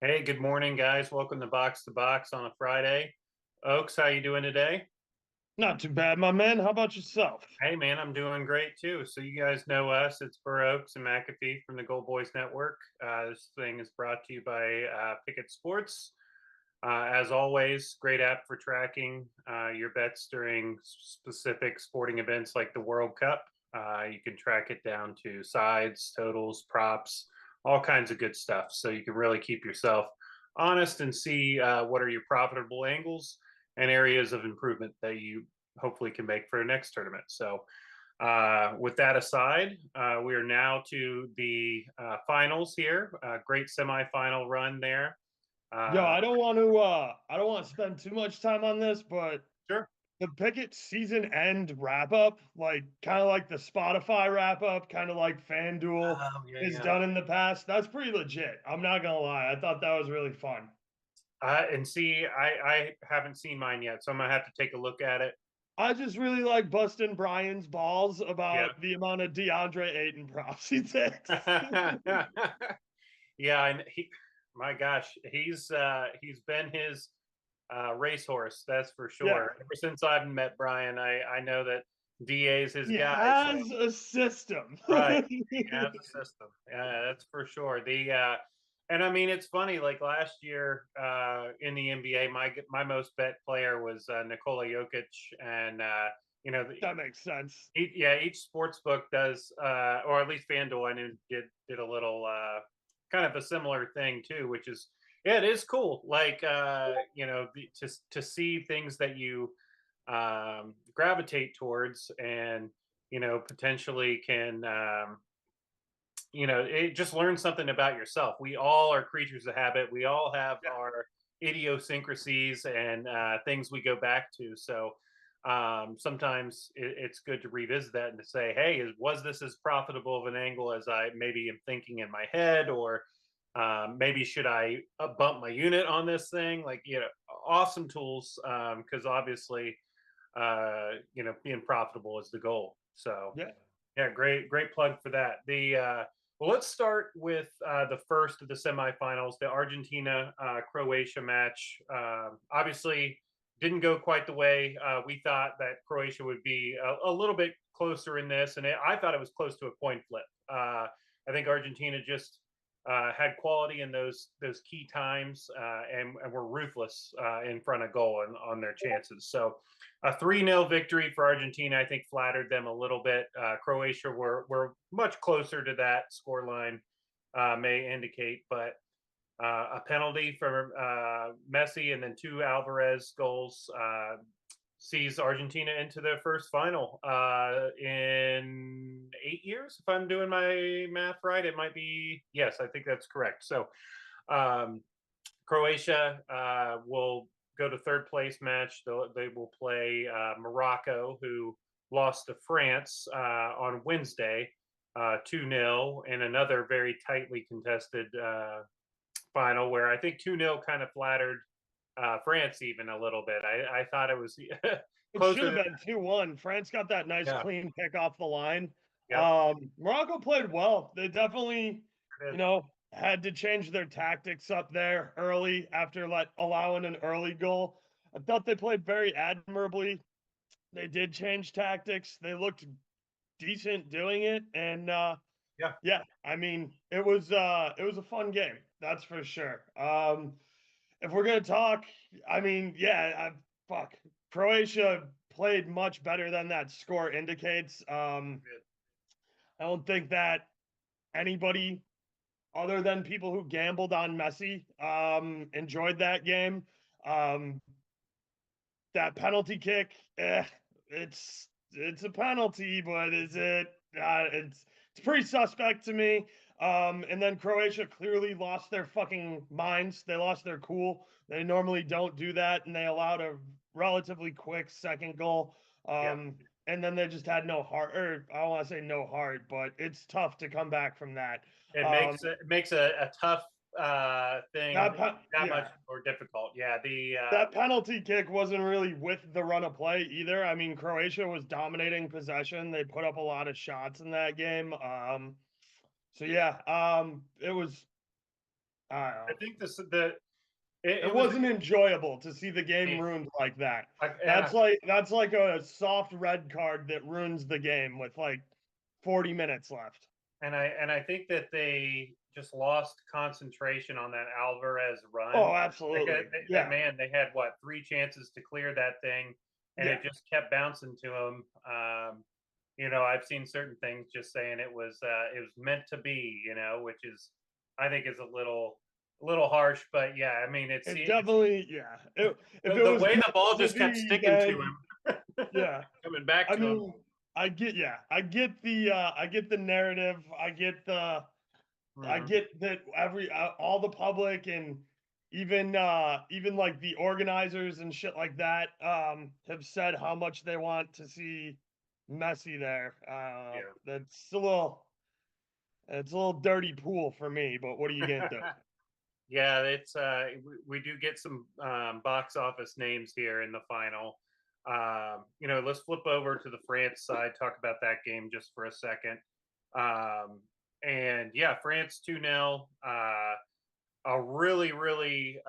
Hey, good morning, guys. Welcome to Box on a Friday. Oaks, how you doing today? Not too bad, my man. How about yourself? Hey, man, I'm doing great too. So you guys know us. It's Burroaks and Matkafee from the Gold Boys Network. This thing is brought to you by Pickett Sports. As always, great app for tracking your bets during specific sporting events like the World Cup. You can track it down to sides, totals, props, all kinds of good stuff. So you can really keep yourself honest and see what are your profitable angles and areas of improvement that you hopefully can make for the next tournament. So with that aside, we are now to the finals here. Great semifinal run there. Yo, Uh, I don't want to spend too much time on this, but sure. the Pickett season end wrap up, like kind of like the Spotify wrap up, kind of like FanDuel Yeah, has yeah. done in the past. That's pretty legit. I'm not gonna lie. I thought that was really fun. And see, I haven't seen mine yet, so I'm gonna have to take a look at it. I just really like busting Brian's balls Yeah. about the amount of DeAndre Ayton props he takes. Yeah, and my gosh, he's been his racehorse, that's for Yeah. sure. Ever since I've met Brian, I know that DA is his He guy. So has a system. right, he has a system. Yeah, that's for sure. And I mean, it's funny. Like last year in the NBA, my most bet player was Nikola Jokic, and you know, That makes sense. each sports book does, or at least FanDuel, I knew did a little kind of a similar thing too, which is yeah, it is cool. Like to see things that you gravitate towards, and potentially can it just learn something about yourself. We all are creatures of habit. We all have Yeah. our idiosyncrasies and things we go back to. So sometimes it's good to revisit that and to say, hey, was this as profitable of an angle as I maybe am thinking in my head, or maybe should I bump my unit on this thing? Like, awesome tools, because obviously, being profitable is the goal. So Yeah. yeah, great plug for that. Well, let's start with the first of the semifinals, the Argentina Croatia match. Obviously, didn't go quite the way we thought that Croatia would be a little bit closer in this, and I thought it was close to a coin flip. I think Argentina just had quality in those key times, and were ruthless in front of goal and on their chances. So a 3-0 victory for Argentina, I think, flattered them a little bit. Croatia were much closer to that scoreline may indicate, but a penalty from Messi and then two Alvarez goals sees Argentina into their first final in 8 years. If I'm doing my math right, it might be, yes, I think that's correct. So um, Croatia will go to third place match. They will play Morocco, who lost to France on Wednesday, 2-0, in another very tightly contested final where I think 2-0 kind of flattered France even a little bit. I thought it was It should closer have than been 2-1. France got that nice yeah. clean pick off the line. Yep. Morocco played well. They definitely, It you is. know, had to change their tactics up there early after allowing an early goal. I thought they played very admirably. They did change tactics. They looked decent doing it. And Yeah. yeah, I mean, it was a fun game, that's for sure. If we're gonna talk, I mean, yeah, fuck. Croatia played much better than that score indicates. I don't think that anybody other than people who gambled on Messi enjoyed that game. Um, that penalty kick, it's a penalty, but is it? It's pretty suspect to me. And then Croatia clearly lost their fucking minds. They lost their cool. They normally don't do that, and they allowed a relatively quick second goal. Yeah. And then they just had no heart, or I don't want to say no heart, but it's tough to come back from that. Um, It makes a tough thing that much yeah, more difficult. Yeah. The that penalty kick wasn't really with the run of play either. I mean, Croatia was dominating possession. They put up a lot of shots in that game. So yeah, it was I don't I know. think this the It it was wasn't enjoyable to see the game ruined like that. and That's like a soft red card that ruins the game with like 40 minutes left. I think that they just lost concentration on that Alvarez run. Oh, Like absolutely. that Yeah. man, they had what, three chances to clear that thing, and Yeah. it just kept bouncing to him. I've seen certain things just saying it was meant to be, which is I think is a little harsh, but yeah, I mean It it's definitely, yeah. If it the was way the meant ball to just kept be, sticking to then him, yeah. coming back I to him. mean, I get the narrative. I Mhm. get that all the public and even like the organizers and shit like that have said how much they want to see Messi there. Yeah. It's a little dirty pool for me, but what are you gonna do? Yeah, it's we do get some box office names here in the final. Let's flip over to the France side, talk about that game just for a second. And yeah, France 2-0. A really, really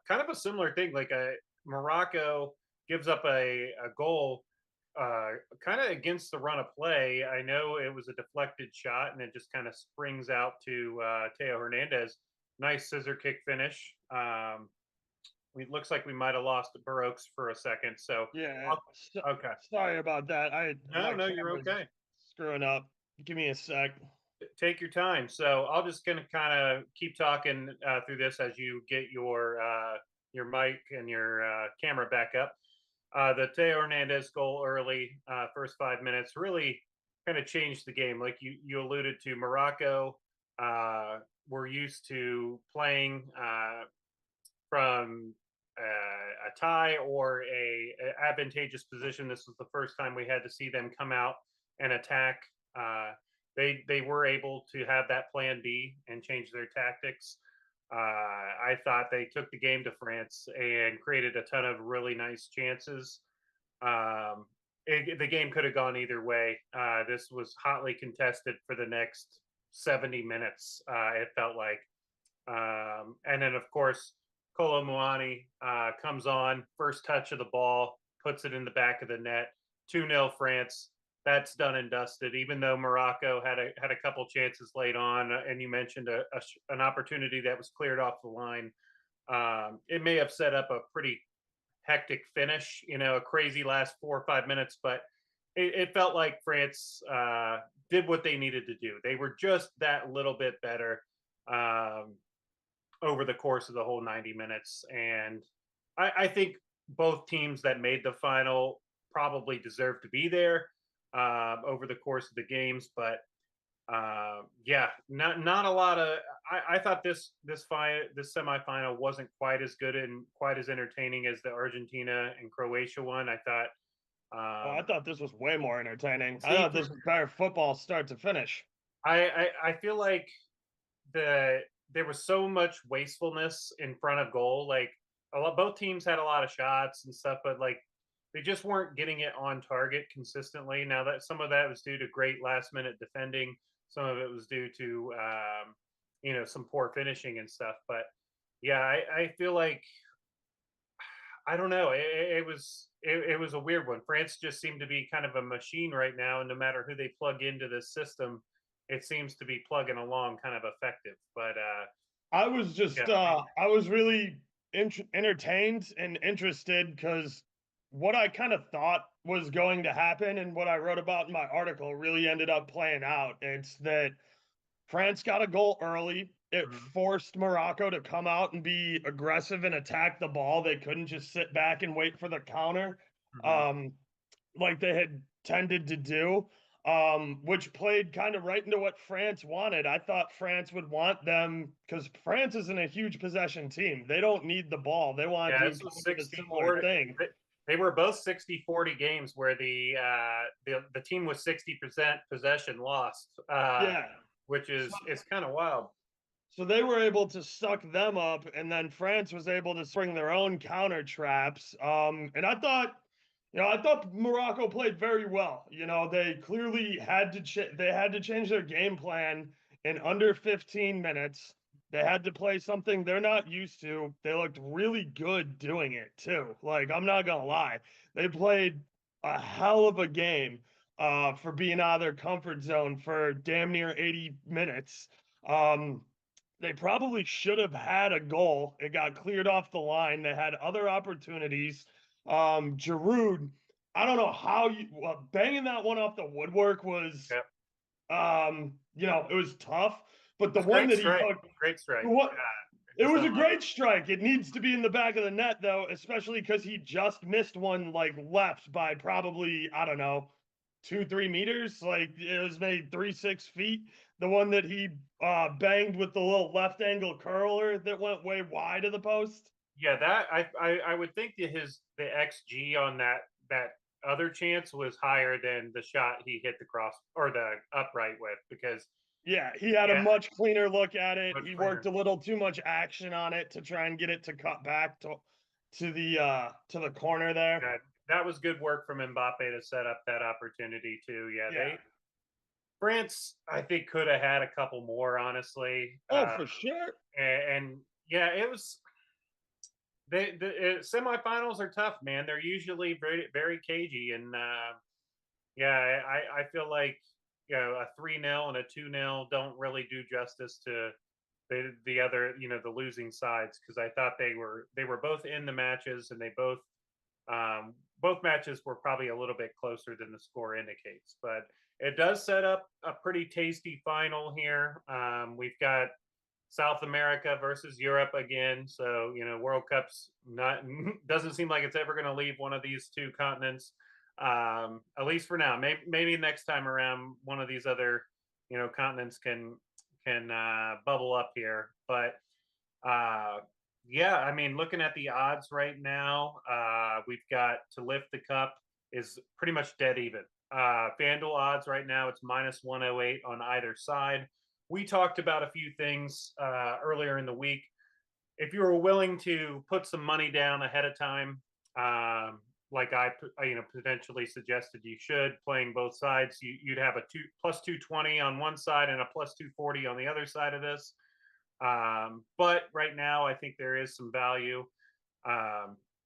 kind of a similar thing. Like a Morocco gives up a goal kind of against the run of play. I know it was a deflected shot and it just kind of springs out to Teo Hernandez. Nice scissor kick finish. It looks like we might have lost Burroaks for a second. So, Yeah, okay. sorry about that. No, My no, you're camera's okay. screwing up. Give me a sec. Take your time. So I'll just gonna kind of keep talking through this as you get your mic and your camera back up. The Teo Hernandez goal early, first 5 minutes, really kind of changed the game. Like you alluded to, Morocco were used to playing from a tie or a advantageous position. This was the first time we had to see them come out and attack. They were able to have that plan B and change their tactics. I thought they took the game to France and created a ton of really nice chances. The game could have gone either way. This was hotly contested for the next 70 minutes. It felt like, and then of course Kolo Muani comes on, first touch of the ball, puts it in the back of the net. 2-0 France. That's done and dusted. Even though Morocco had a couple chances late on, and you mentioned an opportunity that was cleared off the line, it may have set up a pretty hectic finish. A crazy last 4 or 5 minutes, but it felt like France did what they needed to do. They were just that little bit better. Over the course of the whole 90 minutes. And I think both teams that made the final probably deserve to be there over the course of the games. But yeah, not a lot of. I thought this semifinal wasn't quite as good and quite as entertaining as the Argentina and Croatia one. I thought. Oh, I thought this was way more entertaining. I See, thought this was better football start to finish. I feel like there was so much wastefulness in front of goal. Like both teams had a lot of shots and stuff, but like they just weren't getting it on target consistently. Now that some of that was due to great last minute defending, some of it was due to some poor finishing and stuff. But yeah, I feel like I don't know. It was a weird one. France just seemed to be kind of a machine right now, and no matter who they plug into this system, it seems to be plugging along kind of effective. But yeah, I was really entertained and interested because what I kind of thought was going to happen and what I wrote about in my article really ended up playing out. It's that France got a goal early. It mhm, forced Morocco to come out and be aggressive and attack the ball. They couldn't just sit back and wait for the counter, mhm. um, like they had tended to do, which played kind of right into what France wanted. I thought France would want them because France isn't a huge possession team. They don't need the ball. They want Yeah, to do this was kind of a 60 similar 40. thing. They were both 60-40 games where the team with 60% possession lost, Yeah. which So is kind of wild. So they were able to suck them up, and then France was able to spring their own counter traps. And I thought Morocco played very well. They clearly had to change their game plan in under 15 minutes. They had to play something they're not used to. They looked really good doing it too. Like, I'm not gonna lie. They played a hell of a game for being out of their comfort zone for damn near 80 minutes. Um, they probably should have had a goal. It got cleared off the line. They had other opportunities. Giroud, I don't know how you banging that one off the woodwork was Yep. it was tough, but It the was a one great that he strike. hooked, Great strike. what Yeah, it just was a unlucky. great strike. It needs to be in the back of the net though, especially because he just missed one like left by probably, I don't know, 2-3 meters. Like it was maybe 3-6 feet. The one that he banged with the little left angle curler that went way wide of the post. Yeah, that I would think that the XG on that other chance was higher than the shot he hit the cross or the upright with because Yeah, he had a yeah, much cleaner look at it. much He worked cleaner. a little too much action on it to try and get it to cut back to the corner there. That was good work from Mbappe to set up that opportunity too. Yeah, Yeah. they France I think could have had a couple more honestly, Oh, for sure. and yeah, it was the semifinals are tough, man. They're usually very cagey, and yeah, I feel like a 3-0 and a 2-0 don't really do justice to the other the losing sides because I thought they were both in the matches and they both matches were probably a little bit closer than the score indicates, but it does set up a pretty tasty final here. We've got South America versus Europe again. So, World Cup's not doesn't seem like it's ever going to leave one of these two continents. At least for now. Maybe next time around, one of these other, continents can bubble up here. But yeah, I mean, looking at the odds right now, we've got to lift the cup is pretty much dead even. FanDuel odds right now, it's minus 108 on either side. We talked about a few things earlier in the week. If you were willing to put some money down ahead of time, like I potentially suggested you should, playing both sides, you'd have a plus 220 on one side and a plus 240 on the other side of this. But right now, I think there is some value.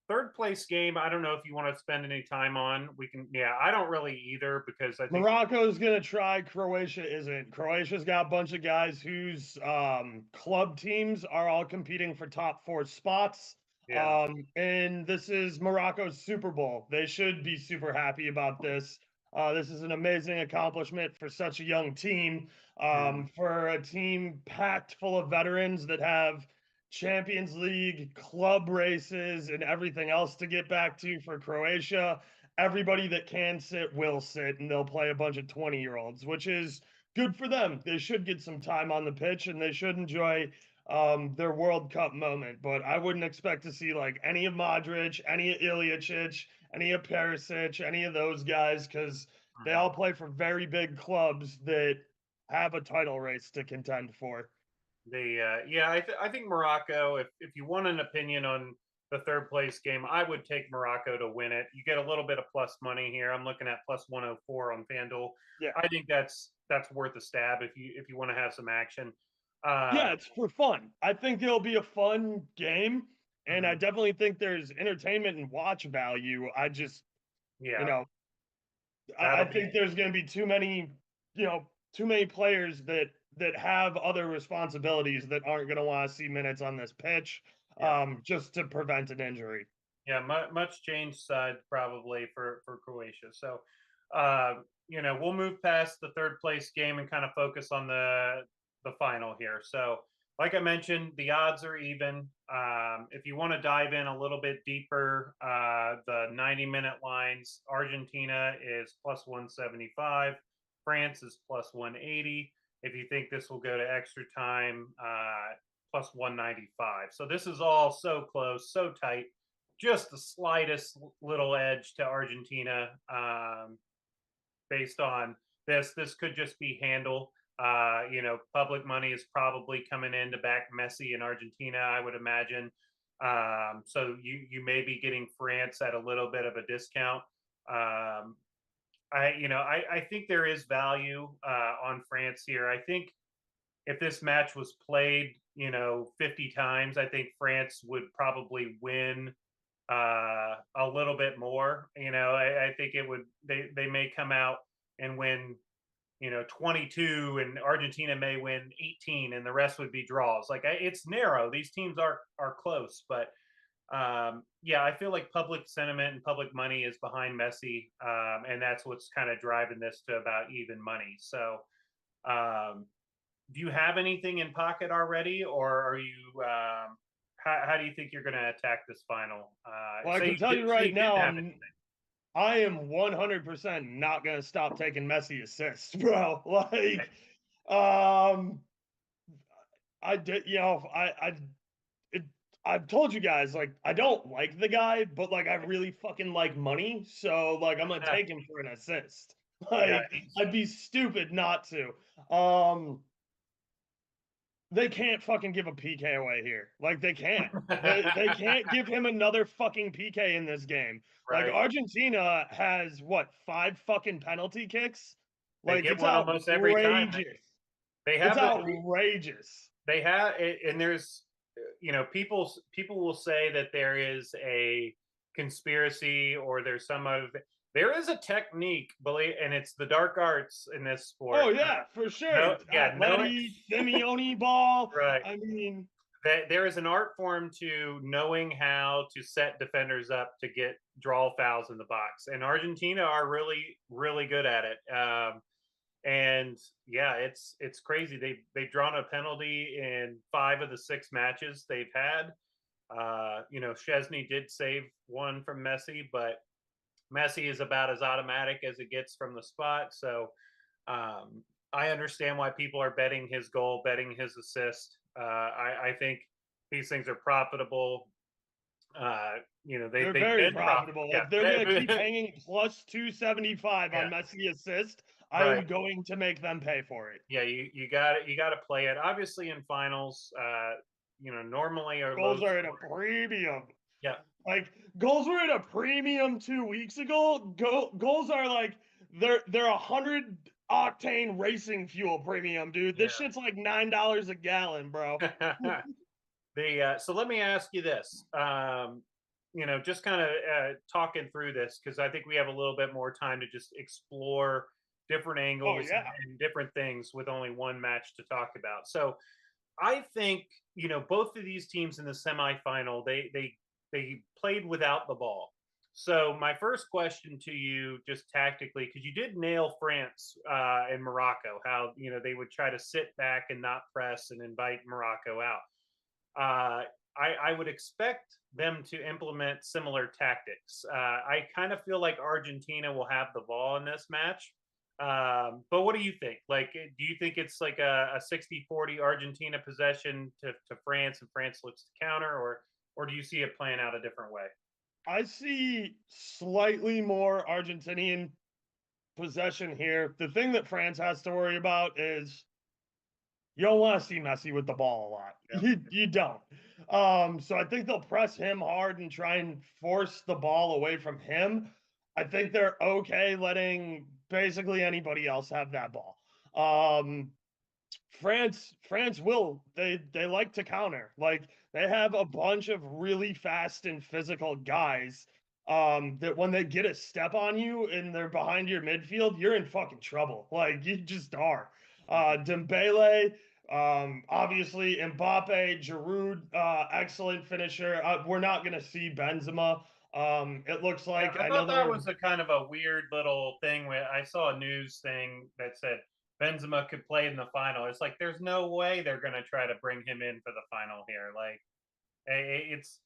Third place game, I don't know if you want to spend any time on. We can, yeah, I don't really either because I think Morocco's gonna try. Croatia isn't. Croatia's got a bunch of guys whose club teams are all competing for top 4 spots. yeah, And this is Morocco's Super Bowl. They should be super happy about this. This is an amazing accomplishment for such a young team. mm, For a team packed full of veterans that have Champions League, club races, and everything else to get back to for Croatia. Everybody that can sit will sit, and they'll play a bunch of 20-year-olds, which is good for them. They should get some time on the pitch, and they should enjoy their World Cup moment. But I wouldn't expect to see like any of Modric, any of Ilicic, any of Perisic, any of those guys, because they mm. all play for very big clubs that have a title race to contend for. Yeah, I think Morocco. If you want an opinion on the third place game, I would take Morocco to win it. You get a little bit of plus money here. I'm looking at plus 104 on FanDuel. Yeah. I think that's worth a stab if you want to have some action. Yeah, Uh, it's for fun. I think it'll be a fun game, and I mhm. definitely think there's entertainment and watch value. I just, you Yeah, know, I that'll be think there's going to be too many players that have other responsibilities that aren't going to want to see minutes on this pitch, yeah. just to prevent an injury. Yeah, much change side probably for Croatia. So, we'll move past the third place game and kind of focus on the final here. So, like I mentioned, the odds are even. If you want to dive in a little bit deeper, the 90-minute lines: Argentina is plus 175, France is plus 180. If you think this will go to extra time, plus 195. So this is all so close, so tight, just the slightest little edge to Argentina based on this. This could just be handle. Public money is probably coming in to back Messi in Argentina, I would imagine. So you may be getting France at a little bit of a discount. I think there is value on France here. I think if this match was played, 50 times, I think France would probably win a little bit more. I think it would. They may come out and win 22, and Argentina may win 18, and the rest would be draws. Like it's narrow. These teams are close, but yeah, I feel like public sentiment and public money is behind Messi, and that's what's kind of driving this to about even money. So, um, do you have anything in pocket already, or are you? How do you think you're going to attack this final? Well, I Say can you tell you say right you didn't now, have anything. I am 100% not gonna stop taking Messi assists, bro. Like, um, I did, it, I've told you guys, like, I don't like the guy, but like, I really fucking like money, so like, I'm gonna take him for an assist. Yeah, Like, I'd be stupid not to. They can't fucking give a PK away here. Like they can't. They can't give him another fucking PK in this game. Like right. Argentina has what, 5 fucking penalty kicks? They Like get it's one almost every time. outrageous. They It's have outrageous. they have, and there's, people will say that there is a conspiracy or there's some of there is a technique, believe, and it's the dark arts in this sport. Oh yeah, for sure. No, yeah, no, Atleti, Simeone ball. right. I mean, That there is an art form to knowing how to set defenders up to get draw fouls in the box, and Argentina are really, really good at it. And yeah, it's crazy. They've drawn a penalty in 5 of the 6 matches they've had. Chesney did save one from Messi, but Messi is about as automatic as it gets from the spot. So um, I understand why people are betting his goal, betting his assist. I think these things are profitable. they're they've very been profitable. yeah, If they're gonna keep hanging plus 275 yeah, on Messi assist, I right. am going to make them pay for it. Yeah, you got to play it. Obviously, in finals, normally are low Goals are at a scoring. premium. Yeah, Like goals were at a premium 2 weeks ago. Goals are like they're 100 octane racing fuel premium, dude. This shit's like $9 a gallon, bro. yeah. So let me ask you this. Just kind of talking through this because I think we have a little bit more time to just explore different Oh angles yeah. and different things with only one match to talk about. So I think both of these teams in the semifinal they played without the ball. So my first question to you, just tactically, because you did nail France and Morocco, how they would try to sit back and not press and invite Morocco out. I would expect them to implement similar tactics. I kind of feel like Argentina will have the ball in this match. But what do you think? Like, do you think it's like a 60-40 Argentina possession to France and France looks to counter, or do you see it playing out a different way? I see slightly more Argentinian possession here. The thing that France has to worry about is you don't want to see Messi with the ball a lot. Yeah. You don't. So I think they'll press him hard and try and force the ball away from him. I think they're okay letting basically anybody else have that ball. Um, France will. They like to counter. Like they have a bunch of really fast and physical guys. That when they get a step on you and they're behind your midfield, you're in fucking trouble. Like you just are. Dembele, obviously Mbappe, Giroud, excellent finisher. We're not gonna see Benzema. It looks Yeah, like I I know thought they that were. was a kind of a weird little thing where I saw a news thing that said Benzema could play in the final. It's like there's no way they're going to try to bring him in for the final here. Like it's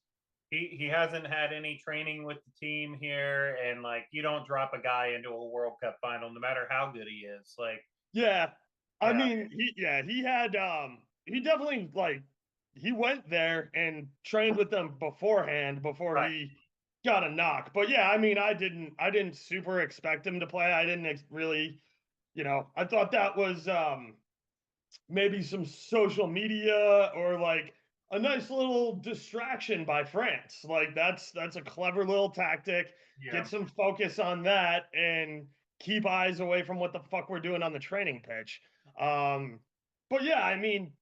he hasn't had any training with the team here, and like you don't drop a guy into a World Cup final no matter how good he is. Like Yeah. I yeah, mean, he had he definitely like he went there and trained with them beforehand before right. he got a knock. But yeah, I mean, I didn't super expect him to play. I didn't really, I thought that was maybe some social media or like a nice little distraction by France. Like that's a clever little tactic. Yeah. Get some focus on that and keep eyes away from what the fuck we're doing on the training pitch. Um, But yeah, I mean,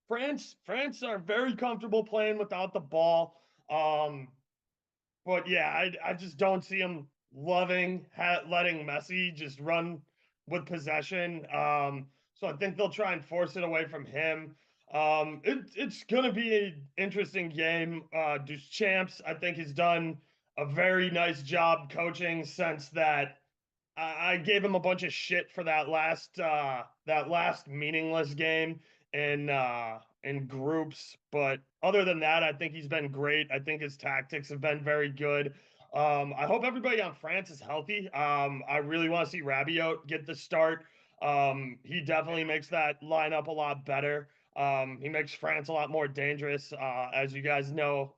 France are very comfortable playing without the ball. Um, but yeah, I just don't see him letting Messi just run with possession. So I think they'll try and force it away from him. It's gonna be an interesting game. Deschamps, I think, has done a very nice job coaching since that I gave him a bunch of shit for that last meaningless game in groups, but other than that, I think he's been great. I think his tactics have been very good. I hope everybody on France is healthy. I really want to see Rabiot get the start. He definitely makes that lineup a lot better. He makes France a lot more dangerous. As you guys know,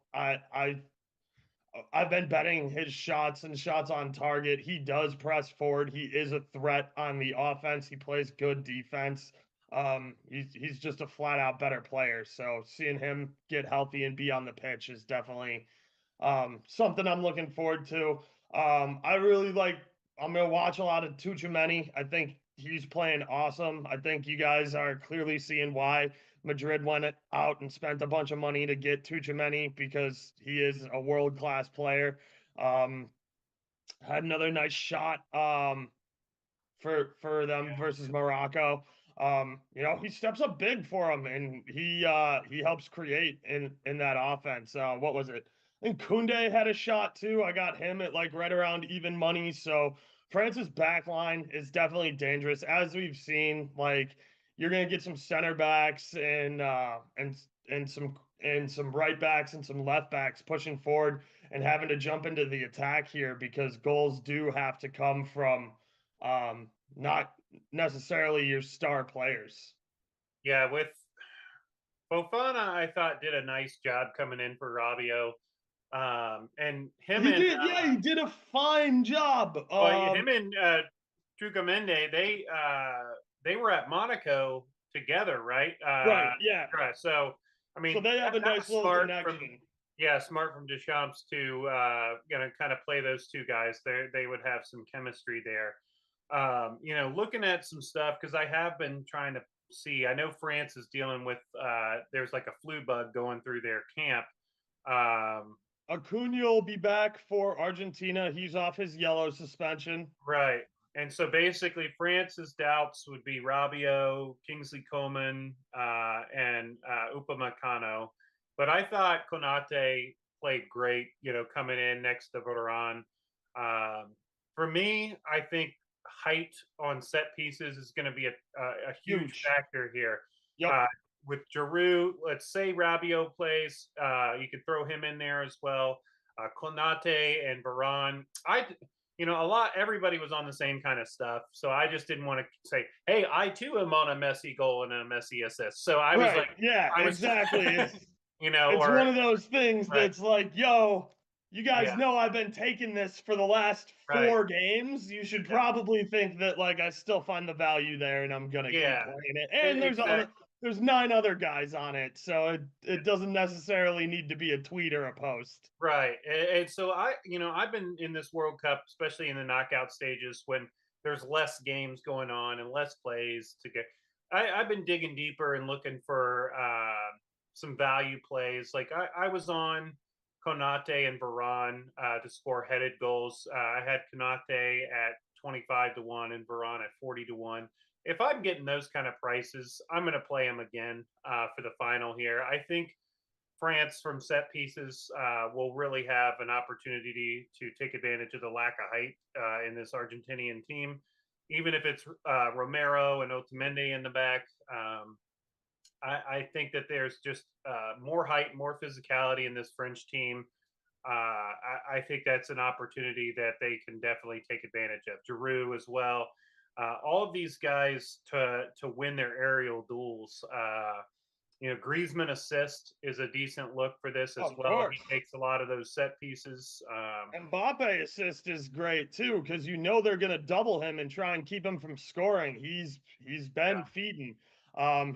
I've been betting his shots and shots on target. He does press forward. He is a threat on the offense. He plays good defense. He's just a flat out better player. So seeing him get healthy and be on the pitch is definitely something I'm looking forward to. I really like. I'm gonna watch a lot of Tuchemeni. I think he's playing awesome. I think you guys are clearly seeing why Madrid went out and spent a bunch of money to get Tuchemeni because he is a world class player. Um, had another nice shot for them versus Morocco. He steps up big for them, and he helps create in that offense. What was it? I think Kunde had a shot too. I got him at like right around even money. So France's back line is definitely dangerous, as we've seen. Like you're gonna get some center backs and some right backs and some left backs pushing forward and having to jump into the attack here because goals do have to come from not necessarily your star players. Yeah, with Fofana, I thought did a nice job coming in for Rabio. And him He and did, yeah, he did a fine job. well, him and Trucamende, they were at Monaco together, right? Right, yeah. Right. So I So mean they have a that was nice little smart from connection. yeah, smart from Deschamps to kind of play those two guys. They would have some chemistry there. Looking at some stuff because I have been trying to see. I know France is dealing with there's like a flu bug going through their camp. Um, Acuna will be back for Argentina. He's off his yellow suspension. Right. And so basically, France's doubts would be Rabio, Kingsley Coman, and Upamecano. But I thought Konate played great, coming in next to Varane. Um, for me, I think height on set pieces is going to be a huge Huge. factor here. Yep. Uh, with Giroud, let's say Rabio plays, you could throw him in there as well. Konate and Varane. Everybody was on the same kind of stuff. So I just didn't want to say, hey, I too am on a Messi goal and a Messi assist. So I was Right. like, Yeah, I was, exactly. It's or, one of those things right. that's like, yo, you guys Yeah. know I've been taking this for the last Right. 4 games. You should Yeah. probably think that like I still find the value there and I'm gonna keep Yeah. playing it. And Exactly. there's 9 other guys on it, so it doesn't necessarily need to be a tweet or a post. Right. And so I've been in this World Cup, especially in the knockout stages when there's less games going on and less plays to get. I've been digging deeper and looking for some value plays. Like I was on Konate and Varane to score headed goals. I had Konate at 25-1 and Varane at 40-1. If I'm getting those kind of prices, I'm going to play them again for the final here. I think France from set pieces will really have an opportunity to take advantage of the lack of height in this Argentinian team, even if it's Romero and Otamendi in the back. I think that there's just more height, more physicality in this French team. I think that's an opportunity that they can definitely take advantage of. Giroud as well. All of these guys to win their aerial duels. Griezmann assist is a decent look for this as Of well. course. He takes a lot of those set pieces. Mbappe assist is great too because you know they're going to double him and try and keep him from scoring. He's been Yeah, feeding.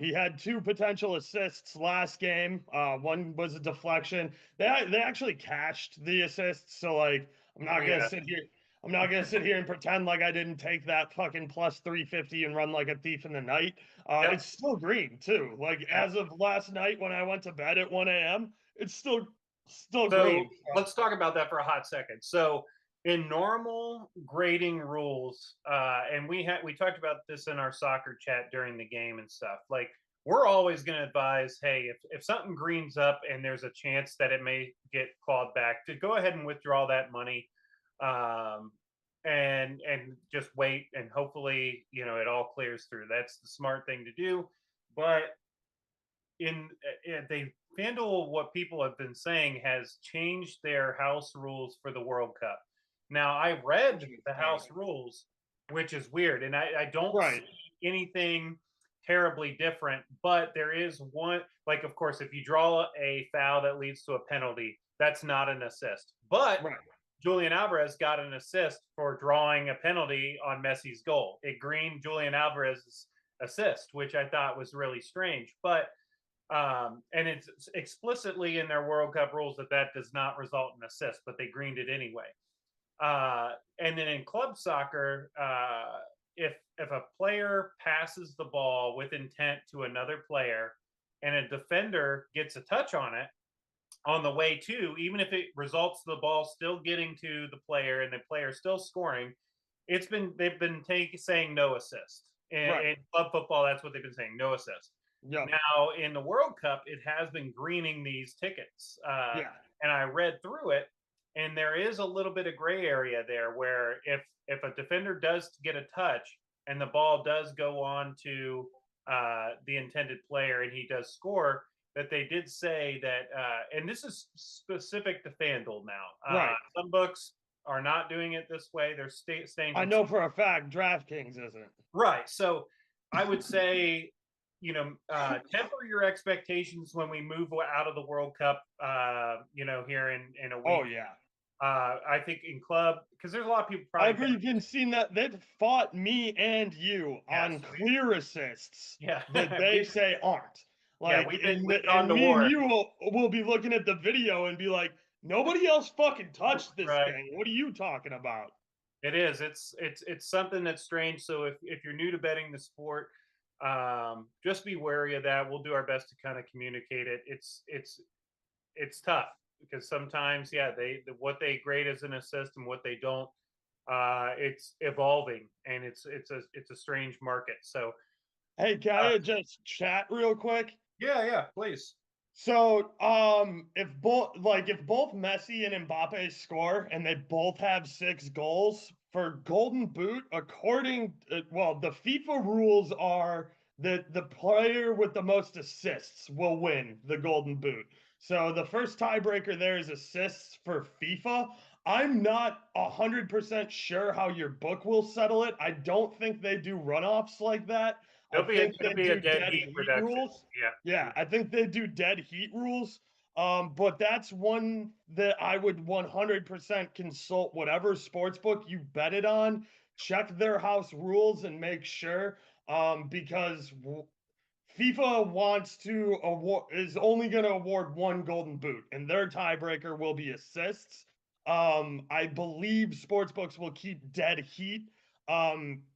He had 2 potential assists last game. One was a deflection. They actually cashed the assists, so like I'm not gonna yeah, sit here. I'm not gonna sit here and pretend like I didn't take that fucking plus 350 and run like a thief in the night. Yep. It's still green too. Like Yeah. as of last night when I went to bed at 1 a.m., it's still So green. let's talk about that for a hot second. So in normal grading rules, and we talked about this in our soccer chat during the game and stuff. Like we're always going to advise, hey, if something greens up and there's a chance that it may get clawed back, to go ahead and withdraw that money, um, and just wait and hopefully it all clears through. That's the smart thing to do. But they FanDuel, what people have been saying, has changed their house rules for the World Cup. Now I read the house rules, which is weird, and I don't Right. see anything terribly different, but there is one, like, of course, if you draw a foul that leads to a penalty, that's not an assist. But Right. Julian Alvarez got an assist for drawing a penalty on Messi's goal. It greened Julian Alvarez's assist, which I thought was really strange. But and it's explicitly in their World Cup rules that does not result in assist, but they greened it anyway. And then in club soccer, if a player passes the ball with intent to another player, and a defender gets a touch on it on the way to, even if it results the ball still getting to the player and the player still scoring, they've been saying no assist. In club football, that's what they've been saying, no assist. Yep. Now, in the World Cup, it has been greening these tickets. Yeah. And I read through it, and there is a little bit of gray area there where if a defender does get a touch and the ball does go on to the intended player and he does score, that they did say that, and this is specific to FanDuel now. Right. Some books are not doing it this way. They're staying. I know for a fact DraftKings isn't. Right. So I would say, temper your expectations when we move out of the World Cup, here in a week. Oh yeah. I think in club, because there's a lot of people I've probably even seen that they've fought me and you on clear assists that they say aren't. Like, we've and gone to me war. and you will be looking at the video and be like, nobody else fucking touched this Right. thing. What are you talking about? It is. It's something that's strange. So if you're new to betting the sport, just be wary of that. We'll do our best to kind of communicate it. It's tough because sometimes, what they grade as an assist and what they don't, it's evolving, and it's a strange market. So Hey, can I just chat real quick? yeah, please. So, if both Messi and Mbappe score and they both have 6 goals for Golden Boot, according the FIFA rules are that the player with the most assists will win the Golden Boot. So the first tiebreaker there is assists for FIFA. I'm not 100% sure how your book will settle it. I don't think they do runoffs like that. I think they do dead heat reduction. rules. Yeah. Yeah, I think they do dead heat rules. But that's one that I would 100% consult whatever sports book you bet it on. Check their house rules and make sure. Because FIFA is only going to award one Golden Boot, and their tiebreaker will be assists. I believe sportsbooks will keep dead heat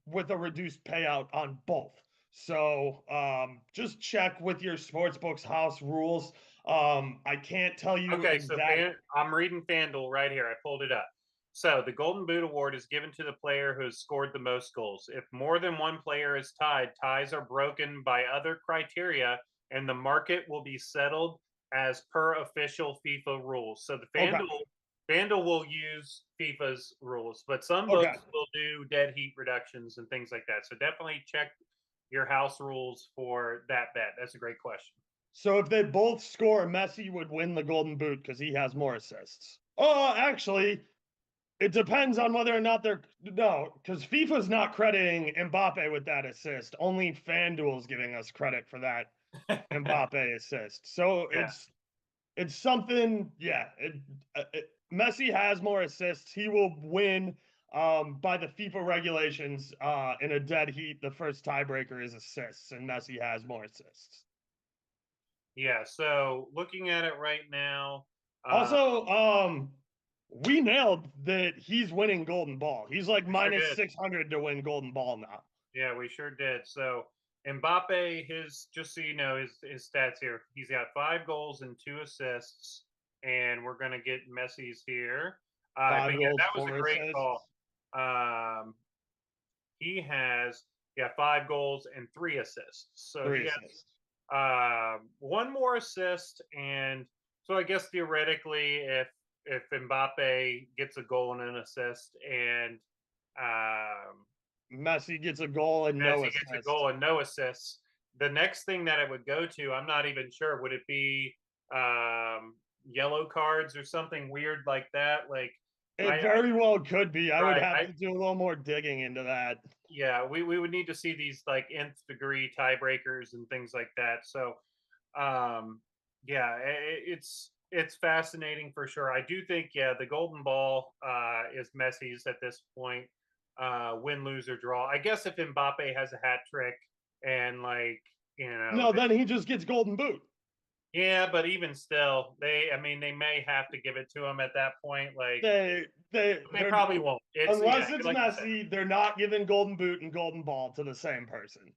with a reduced payout on both. So just check with your sportsbook's house rules. I can't tell you exactly. So I'm reading FanDuel right here. I pulled it up. So the Golden Boot Award is given to the player who has scored the most goals. If more than one player is tied, ties are broken by other criteria, and the market will be settled as per official FIFA rules. So the FanDuel will use FIFA's rules, but some books will do dead heat reductions and things like that. So definitely check your house rules for that bet. That's a great question. So if they both score, Messi would win the Golden Boot because he has more assists. Oh, actually, it depends on whether or not because FIFA's not crediting Mbappe with that assist. Only FanDuel's giving us credit for that Mbappe assist. So it's something. Yeah, Messi has more assists. He will win by the FIFA regulations in a dead heat. The first tiebreaker is assists, and Messi has more assists. Yeah. So looking at it right now. Also, we nailed that he's winning Golden Ball. He's like We sure minus did. 600 to win Golden Ball now. Yeah, we sure did. So Mbappe, his just so you know, his stats here. He's got 5 goals and 2 assists, and we're gonna get Messi's here. But Five yeah, goals, that was a four great assists. call. Um, he has 5 goals and 3 assists. So Three he assists. has one more assist, and so I guess theoretically, if Mbappe gets a goal and an assist, and um, Messi gets a goal and as no he gets a assist. goal and no assists. The next thing that it would go to, I'm not even sure. Would it be yellow cards or something weird like that? Like It very well could be. I would right, have to do a little more digging into that. yeah, we would need to see these like nth degree tiebreakers and things like that. So, um, yeah, it's fascinating for sure. I do think, yeah, the golden ball is Messi's at this point. Win, lose, or draw. I guess if Mbappe has a hat trick and like No, then he just gets Golden Boot. yeah, but even still, I mean, they may have to give it to him at that point. Like They they probably won't. It's yeah, unless it's like you said. Messi, they're not giving Golden Boot and Golden Ball to the same person.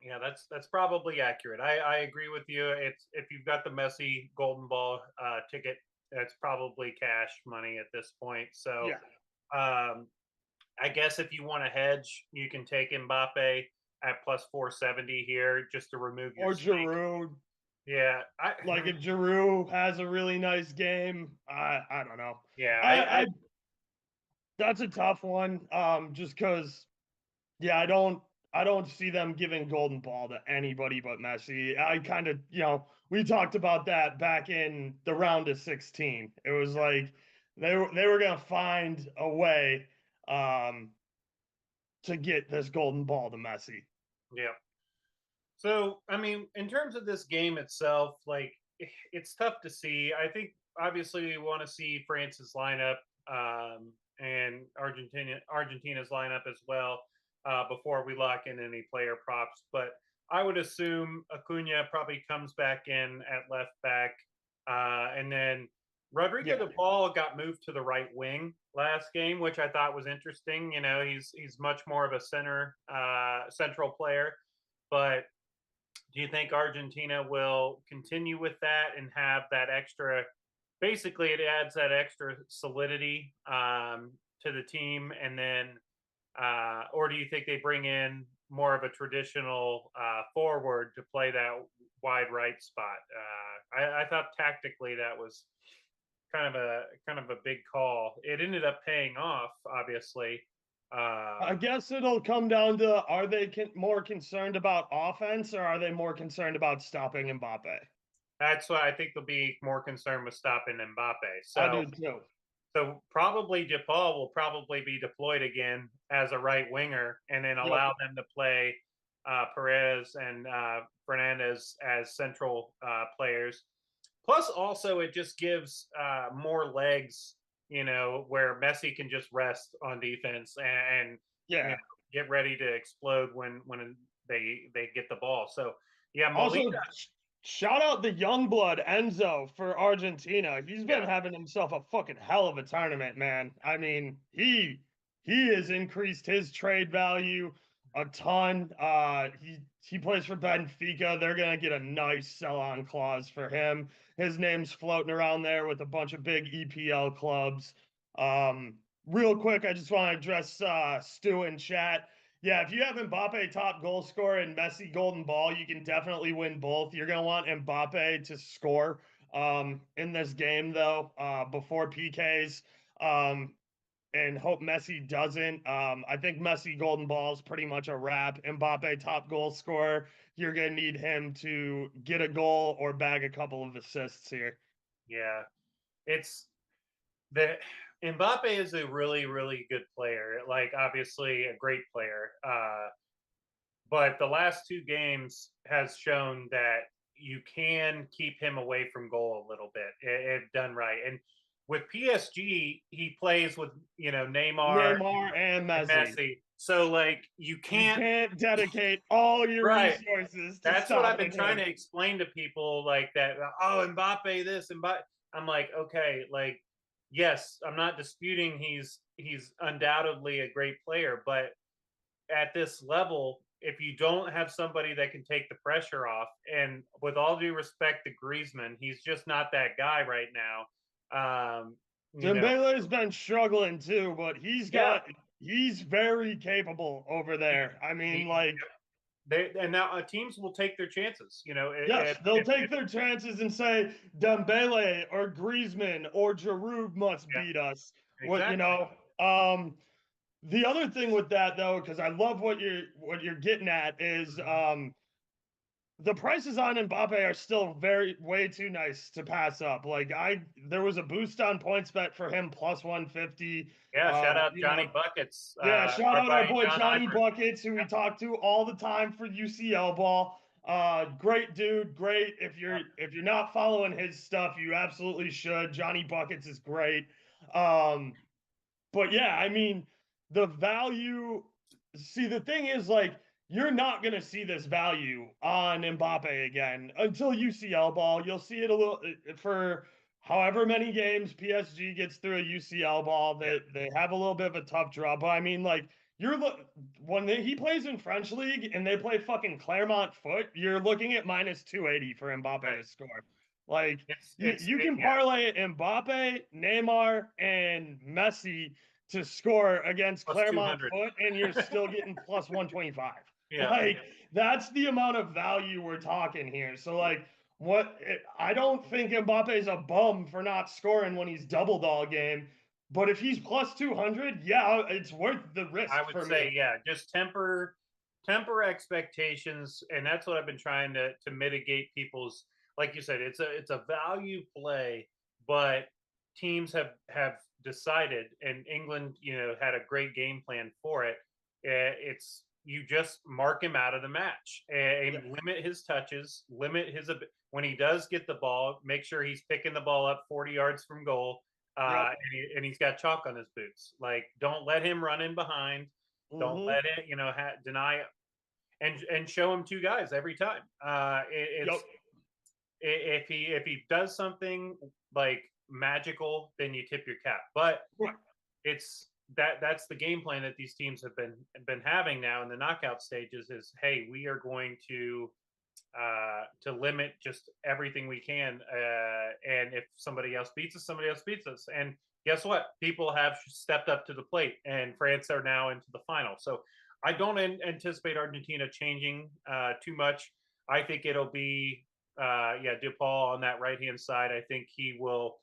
Yeah, that's probably accurate. I agree with you. It's if you've got the Messi Golden Ball ticket, that's probably cash money at this point. So, Yeah. um, I guess if you want to hedge, you can take Mbappe at plus 470 here just to remove your Or stake. Giroud. Yeah, Like if Giroud has a really nice game, I don't know. yeah, I that's a tough one. Just because yeah, I don't see them giving Golden Ball to anybody but Messi. I kind of, we talked about that back in the round of 16. It was like they were gonna find a way um to get this Golden Ball to Messi. yeah. So, I mean, in terms of this game itself, like it's tough to see. I think obviously we want to see France's lineup and Argentina's lineup as well before we lock in any player props. But I would assume Acuna probably comes back in at left back, and then Rodrigo Yeah. de Paul got moved to the right wing last game, which I thought was interesting. You know, he's much more of a central player, but do you think Argentina will continue with that and have that extra? Basically, it adds that extra solidity to the team, and then, or do you think they bring in more of a traditional forward to play that wide right spot? I thought tactically that was kind of a big call. It ended up paying off, obviously. I guess it'll come down to are they more concerned about offense or are they more concerned about stopping Mbappe? That's why I think they'll be more concerned with stopping Mbappe. I So do too. So probably DePaul will probably be deployed again as a right winger, and then Yep. allow them to play Perez and Fernandez as central players. Plus, also it just gives more legs, where Messi can just rest on defense and Yeah. get ready to explode when they get the ball. So yeah, Also, Molina, shout out the young blood Enzo for Argentina. He's been yeah, having himself a fucking hell of a tournament, man. I mean, he has increased his trade value a ton. He plays for Benfica. They're gonna get a nice sell-on clause for him. His name's floating around there with a bunch of big EPL clubs. Um, Real quick, I just want to address Stu in chat. Yeah, if you have Mbappe top goal scorer and Messi golden ball, you can definitely win both. You're gonna want Mbappe to score in this game though, before PKs. And hope Messi doesn't. I think Messi golden ball is pretty much a wrap. Mbappe top goal scorer, you're gonna need him to get a goal or bag a couple of assists here. yeah, it's the Mbappe is a really, really good player. Like obviously a great player. But the last 2 games has shown that you can keep him away from goal a little bit if done right. And with PSG, he plays with Neymar Neymar and and Messi. Messi. So like you You can't can't dedicate all your right. resources to That's what I've been stopping trying him. to explain to people like that. Oh, Mbappe this, Mbappe. I'm like, okay, like yes, I'm not disputing he's undoubtedly a great player, but at this level, if you don't have somebody that can take the pressure off, and with all due respect to Griezmann, he's just not that guy right now. You know, Dembele's been struggling too, but yeah, he's very capable over there. I mean, he, like, they and now teams will take their chances. You know, yes, they'll take if their chances and say Dembele or Griezmann or Giroud must yeah, beat us. What you exactly. know? The other thing with that though, because I love what you're getting at is Mhm. the prices on Mbappe are still very way too nice to pass up. Like there was a boost on points bet for him plus 150. Yeah, shout out You know, Johnny Buckets, yeah, shout our out our buddy boy John Johnny Eifert. Buckets, who we talk to all the time for UCL ball. Great dude, great. If you're not following his stuff, you absolutely should. Johnny Buckets is great. Um, but yeah, I mean, the value. See, the thing is, like, you're not gonna see this value on Mbappe again until UCL ball. You'll see it a little for however many games PSG gets through a UCL ball. Yeah, They have a little bit of a tough draw, but I mean, like, he plays in French league and they play fucking Clermont Foot, you're looking at minus 280 for Mbappe right. to score. Like, you can Yeah, parlay Mbappe, Neymar, and Messi to score against plus two Claremont hundred. Foot, and you're still getting plus 125. Yeah, Like, that's the amount of value we're talking here. So, like, I don't think Mbappe's a bum for not scoring when he's double dog game, but if he's plus 200, yeah, it's worth the risk I would for say, me. yeah, just temper expectations, and that's what I've been trying to mitigate people's. Like you said, it's a value play, but teams have decided, and England, had a great game plan for it. It's you just mark him out of the match Yeah, and limit his touches, limit his when he does get the ball, make sure he's picking the ball up 40 yards from goal, yep. and he's got chalk on his boots. Like, don't let him run in behind. Don't Mm-hmm. let it, deny and show him two guys every time. Yep. It's if he does something like magical, then you tip your cap. But Right. it's that's the game plan that these teams have been having now in the knockout stages. Is, hey, we are going to limit just everything we can. And if somebody else beats us, somebody else beats us. And guess what? People have stepped up to the plate, and France are now into the final. So I don't anticipate Argentina changing too much. I think it'll be, yeah, DePaul on that right hand side. I think he will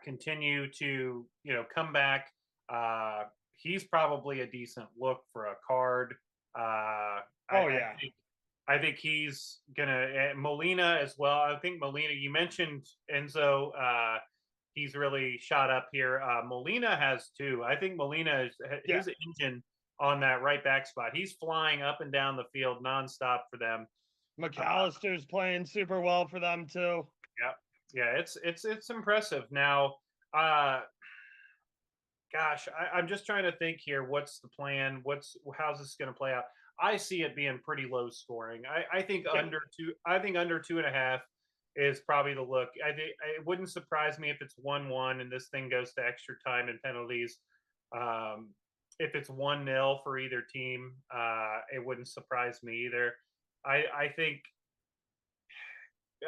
continue to, come back. Uh, he's probably a decent look for a card. Oh, I yeah. think he's gonna Molina as well. I think Molina. You mentioned Enzo. He's really shot up here. Molina has too. I think Molina is Yeah. his engine on that right back spot. He's flying up and down the field nonstop for them. McAllister's playing super well for them, too. Yeah, yeah. It's impressive. Now, uh, gosh, I'm just trying to think here. What's the plan? How's this going to play out? I see it being pretty low scoring. I think Yeah. under two. I think under 2.5 is probably the look. I think it wouldn't surprise me if it's 1-1 and this thing goes to extra time and penalties. Um, if it's 1-0 for either team, it wouldn't surprise me either. I think,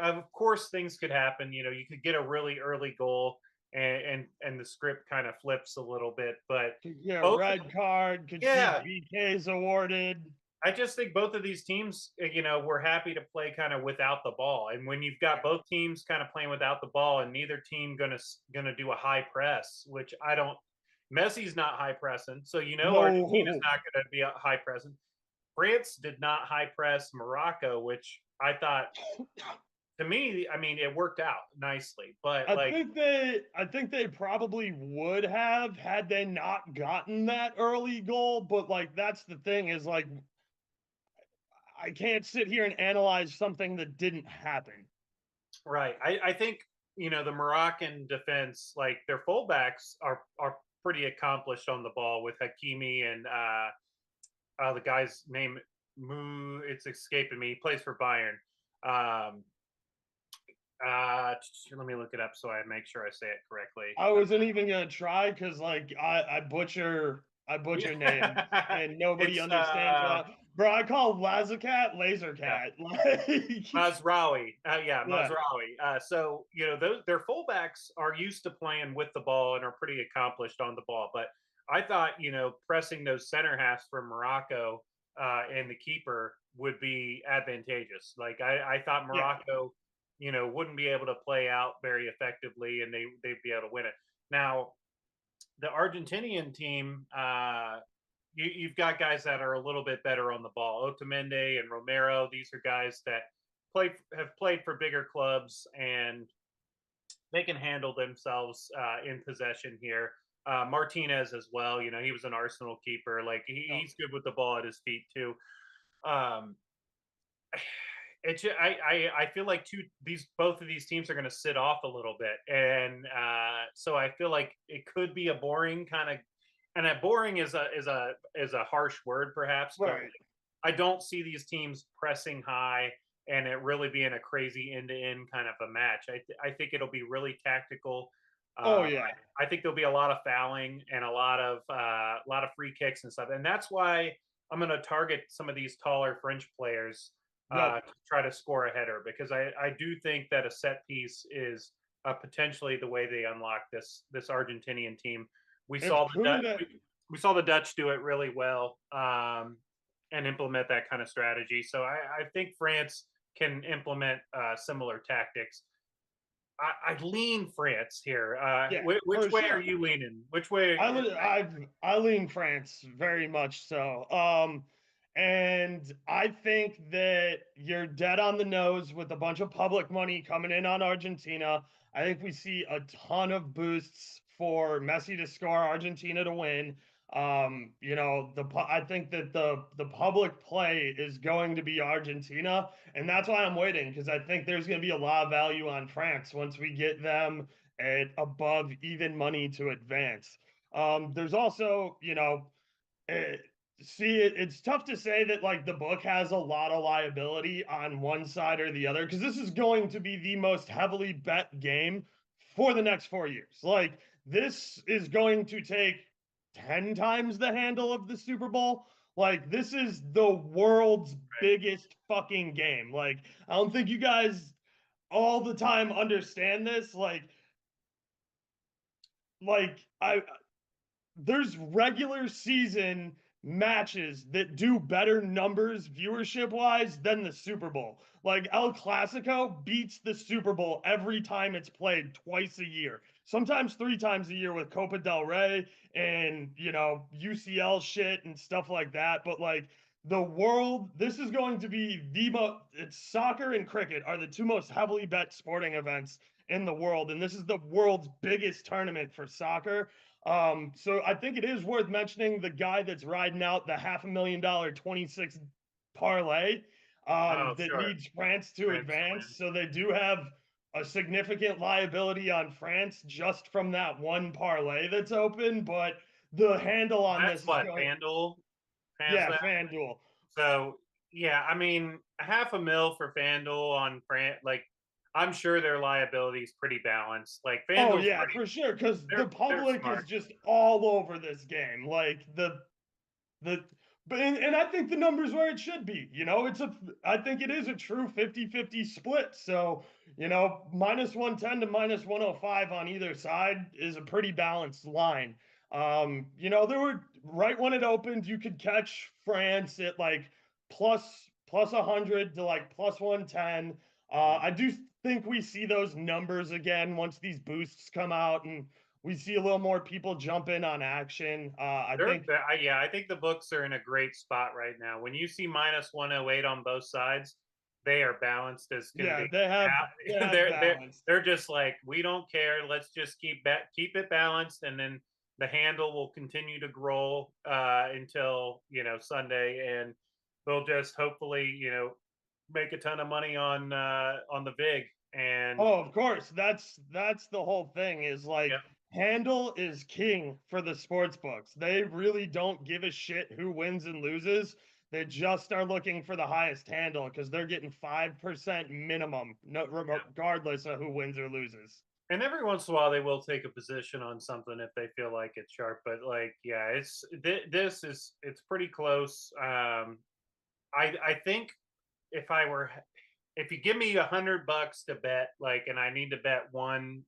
of course, things could happen. You could get a really early goal, and the script kind of flips a little bit. But Could get a both, red card, could see yeah, PKs awarded. I just think both of these teams, were happy to play kind of without the ball. And when you've got both teams kind of playing without the ball, and neither team gonna do a high press, which I don't. Messi's not high pressing, so Argentina's No. not going to be a high pressing. France did not high press Morocco, which I thought, to me, I mean, it worked out nicely. But like, I think they probably would have had they not gotten that early goal, but like that's the thing is like I can't sit here and analyze something that didn't happen. right. I think, the Moroccan defense, like their fullbacks are pretty accomplished on the ball with Hakimi and the guy's name, it's escaping me. He plays for Bayern. Um, Let me look it up so I make sure I say it correctly. I wasn't even gonna try because like I butcher names Yeah. and nobody It's understands what bro. I call Lazacat Laser yeah. Cat. Like Mazraoui. Yeah, yeah, Mazraoui. So, those their fullbacks are used to playing with the ball and are pretty accomplished on the ball. But I thought, pressing those center halves from Morocco and the keeper would be advantageous. Like I thought yeah, Morocco, wouldn't be able to play out very effectively and they'd be able to win it. Now, the Argentinian team, you've got guys that are a little bit better on the ball. Otamendi and Romero, these are guys that have played for bigger clubs and they can handle themselves in possession here. Martinez as well, he was an Arsenal keeper. Like no, he's good with the ball at his feet too. Um, I feel like both of these teams are going to sit off a little bit, and so I feel like it could be a boring kind of, and a boring is a harsh word perhaps, but right. I don't see these teams pressing high and it really being a crazy end to end kind of a match. I think it'll be really tactical. Oh Um, yeah, I think there'll be a lot of fouling and a lot of free kicks and stuff, and that's why I'm going to target some of these taller French players yep. to try to score a header because I do think that a set piece is potentially the way they unlock this Argentinian team. We If saw the Dutch, Kunda, we saw the Dutch do it really well and implement that kind of strategy. So I think France can implement similar tactics. I lean France here. yeah, Which for way are sure. you leaning? Which way? I lean France very much so. And I think that you're dead on the nose with a bunch of public money coming in on Argentina. I think we see a ton of boosts for Messi to score, Argentina to win. I think that the public play is going to be Argentina, and that's why I'm waiting because I think there's going to be a lot of value on France once we get them at above even money to advance. There's also, uh, it's tough to say that like the book has a lot of liability on one side or the other because this is going to be the most heavily bet game for the next 4 years. Like this is going to take 10 times the handle of the Super Bowl. Like this is the world's biggest fucking game. Like I don't think you guys all the time understand this. Like I there's regular season matches that do better numbers viewership wise than the Super Bowl. Like El Clasico beats the Super Bowl every time it's played twice a year, sometimes 3 times a year with Copa del Rey and, UCL shit and stuff like that. But like this is going to be it's soccer and cricket are the two most heavily bet sporting events in the world. And this is the world's biggest tournament for soccer. So I think it is worth mentioning the guy that's riding out the $500,000 26 parlay Oh, that sure. needs France to France to advance. win. So they do have a significant liability on France just from that one parlay that's open. But the handle on That's this is what going, FanDuel has yeah, that. FanDuel. So yeah, I mean, half a mil for FanDuel on France. Like, I'm sure their liability is pretty balanced. Like Oh FanDuel's yeah, pretty. for sure. Because the They're public is smart. just all over this game. Like the but and I think the number's where it should be. I think it is a true 50-50 split. So, minus 110 to minus 105 on either side is a pretty balanced line. There were right when it opened, you could catch France at like plus 100 to like plus 110. I do think we see those numbers again once these boosts come out and we see a little more people jump in on action. I think Yeah, I think the books are in a great spot right now. When you see minus 108 on both sides, they are balanced as can yeah, be. they have They're balance. they're just like, we don't care. Let's just keep it balanced, and then the handle will continue to grow until Sunday, and they'll just hopefully make a ton of money on the vig. And Oh, of course. That's the whole thing is like yeah, handle is king for the sports books. They really don't give a shit who wins and loses. They just are looking for the highest handle because they're getting 5% minimum, no, regardless of who wins or loses. And every once in a while, they will take a position on something if they feel like it's sharp. But like, yeah, this is it's pretty close. I think if I were if you give me $100 to bet, like, and I need to bet one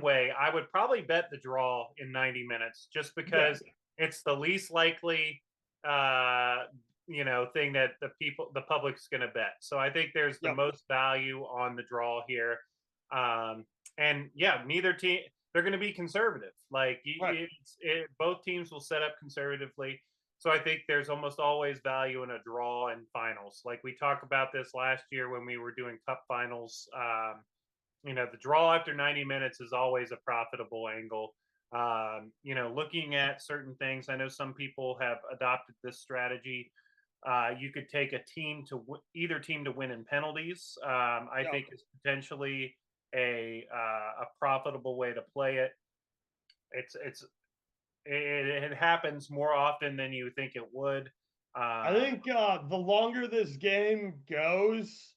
way, I would probably bet the draw in 90 minutes, just Yeah, because it's the least likely, uh, thing that the public's going to bet. So I think there's the yep, most value on the draw here. And yeah, neither team, they're going to be conservative. Like right. both teams will set up conservatively. So I think there's almost always value in a draw in finals. Like we talked about this last year when we were doing cup finals. The draw after 90 minutes is always a profitable angle. Looking at certain things, I know some people have adopted this strategy. You could take either team to win in penalties. I Yep. think is potentially a profitable way to play it. It's it happens more often than you think it would. I Um, think the longer this game goes,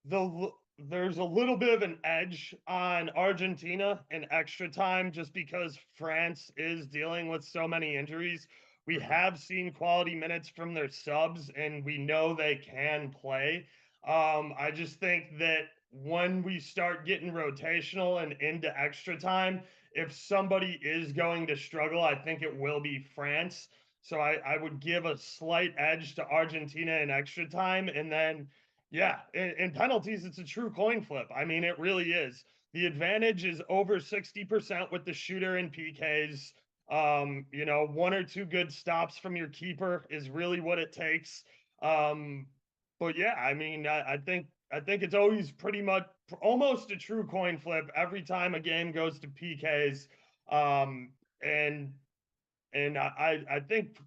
there's a little bit of an edge on Argentina in extra time just because France is dealing with so many injuries. We mhm. have seen quality minutes from their subs, and we know they can play. I just think that when we start getting rotational and into extra time, if somebody is going to struggle, I think it will be France. So I would give a slight edge to Argentina in extra time. And then, yeah, in penalties, it's a true coin flip. I mean, it really is. The advantage is over 60% with the shooter and PKs. One or two good stops from your keeper is really what it takes. Um, but yeah, I mean, I think it's always pretty much almost a true coin flip every time a game goes to PKs. Um, and and I think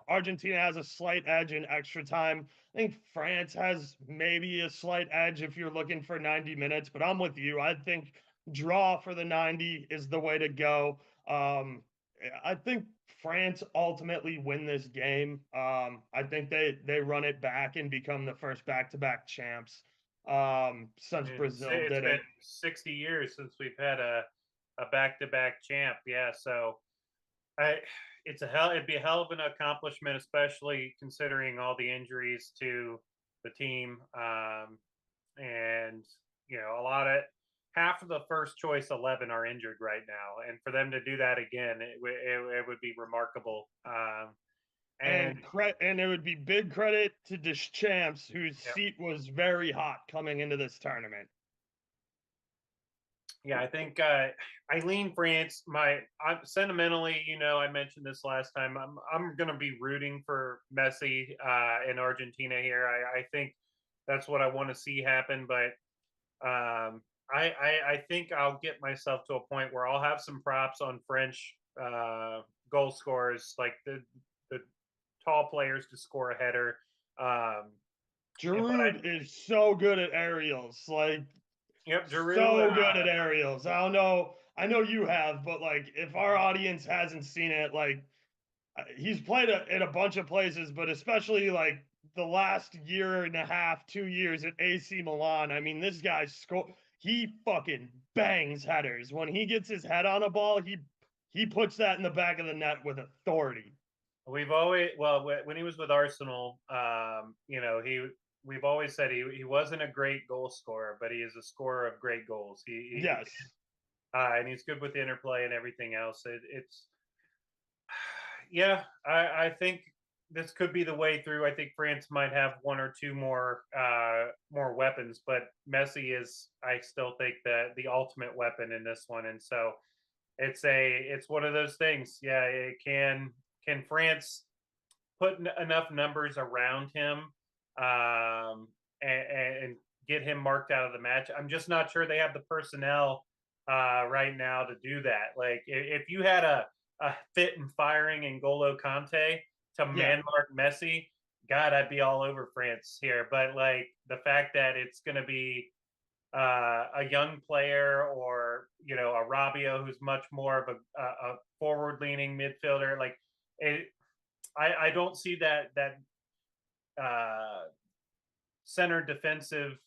Argentina has a slight edge in extra time. I think France has maybe a slight edge if you're looking for 90 minutes, but I'm with you. I think draw for the 90 is the way to go. I think France ultimately win this game. I think they run it back and become the first back-to-back champs since Brazil It's did been it. 60 years since we've had a back-to-back champ. Yeah, so I it'd be a hell of an accomplishment, especially considering all the injuries to the team. And a lot of half of the first choice 11 are injured right now, and for them to do that again, it would be remarkable. And And it would be big credit to Deschamps, whose yeah, seat was very hot coming into this tournament. yeah, I think I lean France. I'm sentimentally, I mentioned this last time. I'm going to be rooting for Messi in Argentina here. I think that's what I want to see happen. But I think I'll get myself to a point where I'll have some props on French goal scorers, like the tall players to score a header. Um, but Giroud is so good at aerials, like yep, Giroud. so good at aerials. I don't know. I know you have, but like if our audience hasn't seen it, like he's played in a bunch of places, but especially like the last year and a half, 2 years at AC Milan. I mean, this guy he fucking bangs headers. When he gets his head on a ball, he puts that in the back of the net with authority. When he was with Arsenal, we've always said he wasn't a great goal scorer, but he is a scorer of great goals. Yes. And he's good with the interplay and everything else. It's yeah, I think this could be the way through. I think France might have one or two more weapons, but Messi is, I still think, the ultimate weapon in this one, and so it's one of those things. Yeah, it can France put enough numbers around him and get him marked out of the match. I'm just not sure they have the personnel right now to do that. Like if you had a fit and firing N'Golo Kante to Yeah. man mark Messi, God, I'd be all over France here. But like the fact that it's going to be a young player or a Rabio who's much more of a forward leaning midfielder, like it, I don't see that uh, center defensive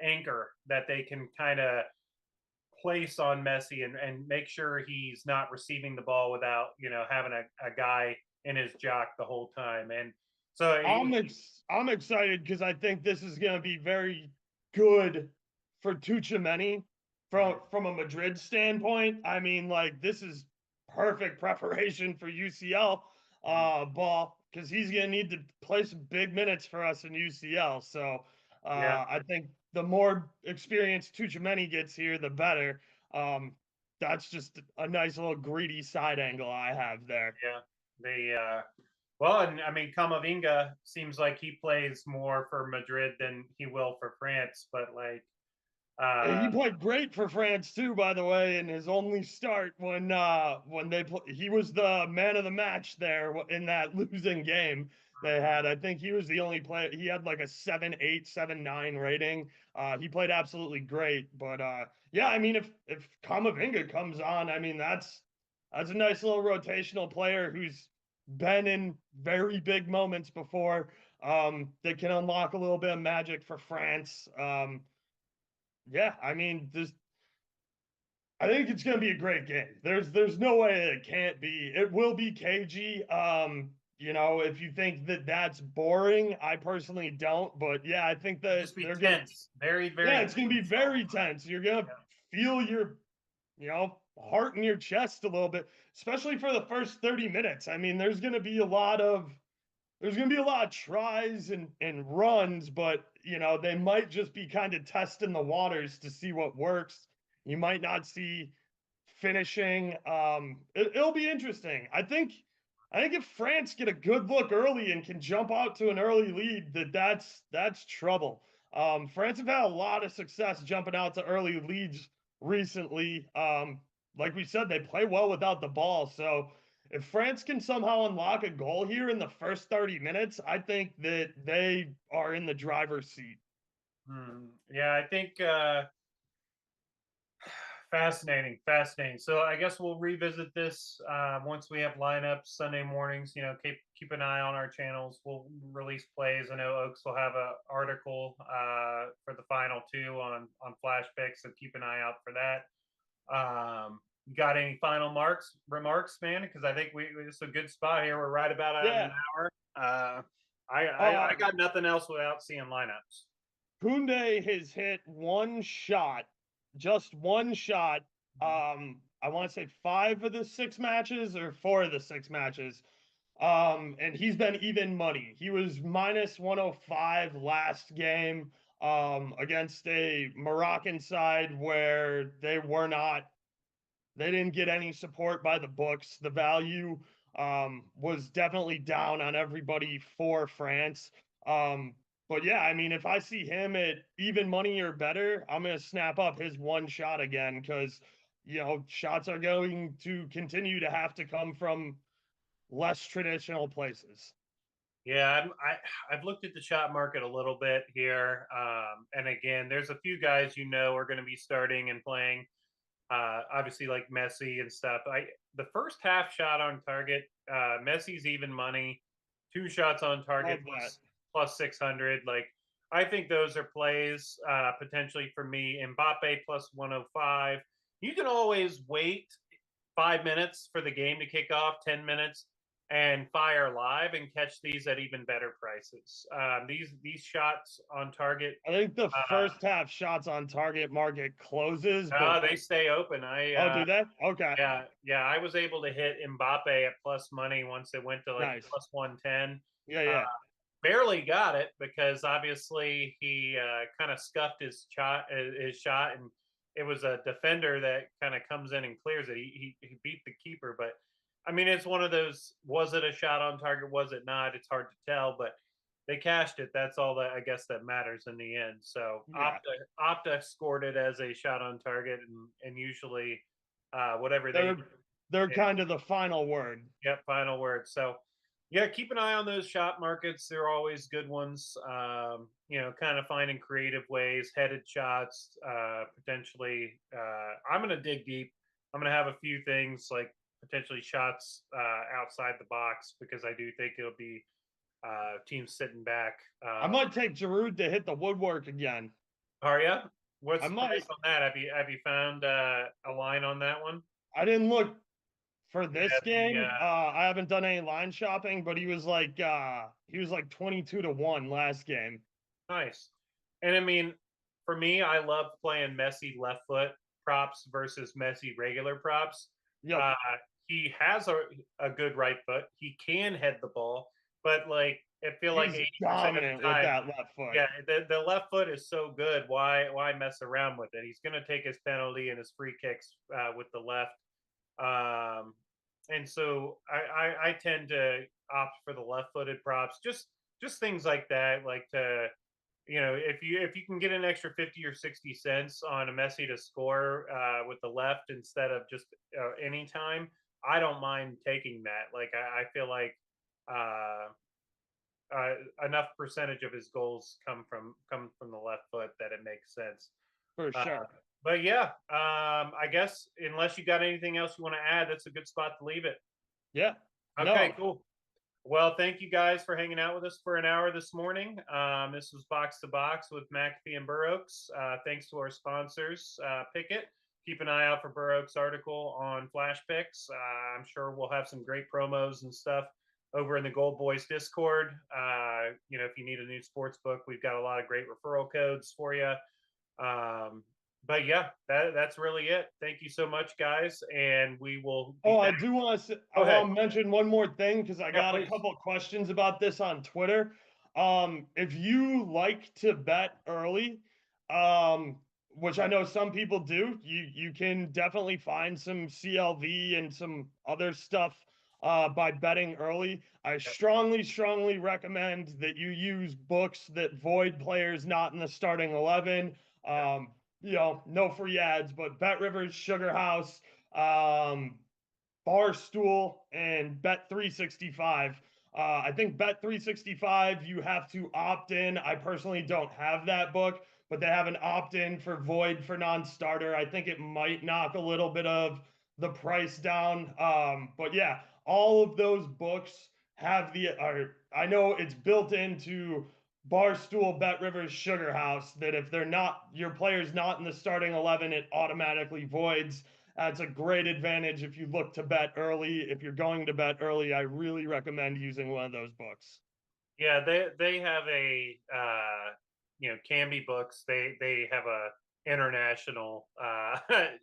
anchor that they can kind of place on Messi and make sure he's not receiving the ball without having a guy in his jock the whole time. And so I'm excited because I think this is going to be very good for Tuchemeni from a Madrid standpoint. I mean, like this is perfect preparation for UCL ball because he's going to need to play some big minutes for us in UCL. So yeah, I think the more experience Tuchemeni gets here, the better. Um, that's just a nice little greedy side angle I have there. yeah. Well, and I mean, Camavinga seems like he plays more for Madrid than he will for France, but like, He played great for France too, by the way, in his only start when he was the man of the match there in that losing game they had. I think he was the only player. He had like a 7.8, 7.9 rating. He played absolutely great. But yeah, I mean, if Kamavinga comes on, I mean that's a nice little rotational player who's been in very big moments before. That can unlock a little bit of magic for France. Yeah, I mean, I think it's going to be a great game. There's no way it can't be. It will be cagey. If you think that that's boring, I personally don't. But yeah, I think that just be they're gonna. tense, very, Yeah, very it's gonna be tense. very tense. You're gonna Yeah. feel your, heart in your chest a little bit, especially for the first 30 minutes. I mean, there's going to be a lot of tries and runs, but they might just be kind of testing the waters to see what works. You might not see finishing. It'll be interesting. I think if France get a good look early and can jump out to an early lead, that's trouble. France have had a lot of success jumping out to early leads recently. Like we said, they play well without the ball, so if France can somehow unlock a goal here in the first 30 minutes, I think that they are in the driver's seat. Yeah, I think fascinating, fascinating. So I guess we'll revisit this once we have lineups Sunday mornings. Keep an eye on our channels. We'll release plays. I know Oaks will have an article for the final two on Flash Picks, so keep an eye out for that. You got any final remarks, man? Because I think it's a good spot here. We're right about at an Yeah. hour. I got nothing else without seeing lineups. Koundé has hit one shot, just one shot. I want to say 5 of the 6 matches or 4 of the 6 matches. And he's been even money. He was minus 105 last game against a Moroccan side where they didn't get any support by the books. The value was definitely down on everybody for France. But yeah, I mean, if I see him at even money or better, I'm going to snap up his one shot again because, shots are going to continue to have to come from less traditional places. Yeah, I've looked at the shot market a little bit here, and again, there's a few guys are going to be starting and playing. Obviously, like Messi and stuff. The first half shot on target, Messi's even money, 2 shots on target plus 600. Like I think those are plays potentially for me. Mbappe plus 105. You can always wait 5 minutes for the game to kick off, 10 minutes, and fire live and catch these at even better prices. These shots on target. I think the first half shots on target market closes, but They stay open. do they? Okay, Yeah, I was able to hit Mbappe at plus money once it went to like nice. plus 110. Yeah, Uh, yeah. Barely got it because obviously he kind of scuffed his shot, and it was a defender that kind of comes in and clears it. He beat the keeper, but I mean, it's one of those. Was it a shot on target? Was it not? It's hard to tell, but they cashed it. That's all that I guess that matters in the end. So Yeah. Opta scored it as a shot on target, and usually whatever They're kind of the final word. Yep, final word. So yeah, keep an eye on those shot markets. They're always good ones. Kind of finding creative ways, headed shots, potentially. I'm going to dig deep. I'm going to have a few things like potentially shots outside the box, because I do think it'll be teams sitting back. I might take Giroud to hit the woodwork again. Are you? What's I the might. price on that? Have you found a line on that one? I didn't look for Yeah, this game. I haven't done any line shopping, but he was like 22-1 last game. nice. And I mean, for me, I love playing Messi left foot props versus Messi regular props. Yep. Uh, he has a good right foot. He can head the ball, but like I feel like He's 80% of dominant the with time, that left foot. yeah, the left foot is so good. Why mess around with it? He's going to take his penalty and his free kicks with the left. And so I tend to opt for the left-footed props, just things like that, like to if you can get an extra 50 or 60 cents on a Messi to score with the left instead of just any time, I don't mind taking that. Like I feel like uh, enough percentage of his goals come from the left foot that it makes sense. For Uh, sure. but yeah, I guess unless you got anything else you want to add, that's a good spot to leave it. Yeah. Okay, No. cool. Well, thank you guys for hanging out with us for an hour this morning. This was Box to Box with Matkafee and Burroaks. Thanks to our sponsors, Pickett. Keep an eye out for Burroaks' article on Flash Picks. I'm sure we'll have some great promos and stuff over in the Gold Boys Discord. If you need a new sports book, we've got a lot of great referral codes for you. But yeah, that's really it. Thank you so much, guys, and we will. I do want to. I want to mention one more thing because I got please. a couple of questions about this on Twitter. If you like to bet early, which I know some people do, you can definitely find some CLV and some other stuff by betting early. I strongly recommend that you use books that void players not in the starting 11. No free ads, but Bet Rivers, Sugar House, Barstool, and Bet 365. I think Bet 365, you have to opt in. I personally don't have that book, but they have an opt in for void for non starter. I think it might knock a little bit of the price down. But yeah, all of those books have I know it's built into Barstool, Bet Rivers, Sugar House that if your player's not in the starting 11, it automatically voids. That's a great advantage if you look to bet early. If you're going to bet early, I really recommend using one of those books. Yeah, they have a Canby Books. They have a international.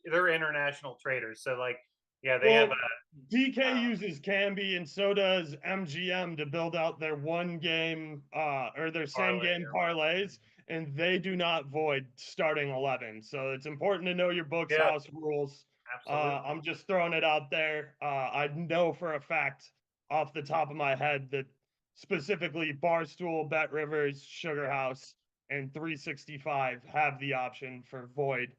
They're international traders. So like, yeah, they have a. DK uses Canby and so does MGM to build out their one game or their same game parlays, and they do not void starting 11. So it's important to know your book's house rules. I'm just throwing it out there. I know for a fact off the top of my head that specifically Barstool, Bet Rivers, Sugar House, and 365 have the option for void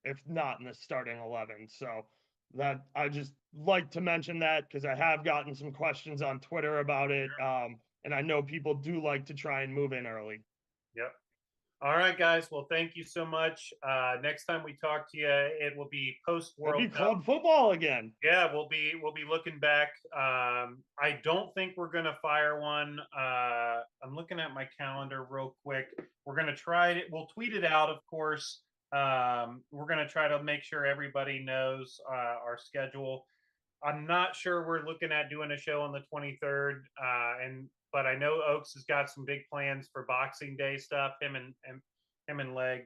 if not in the starting 11. So that I just like to mention that because I have gotten some questions on Twitter about it. And I know people do like to try and move in early. Yep. All right, guys. Well, thank you so much. Next time we talk to you, it will be post World Cup. Club football again. Yeah, we'll be looking back. I don't think we're gonna fire one. I'm looking at my calendar real quick. We're gonna try it. We'll tweet it out, of course. We're gonna try to make sure everybody knows our schedule. I'm not sure we're looking at doing a show on the 23rd, but I know Oaks has got some big plans for Boxing Day stuff. Him and Leg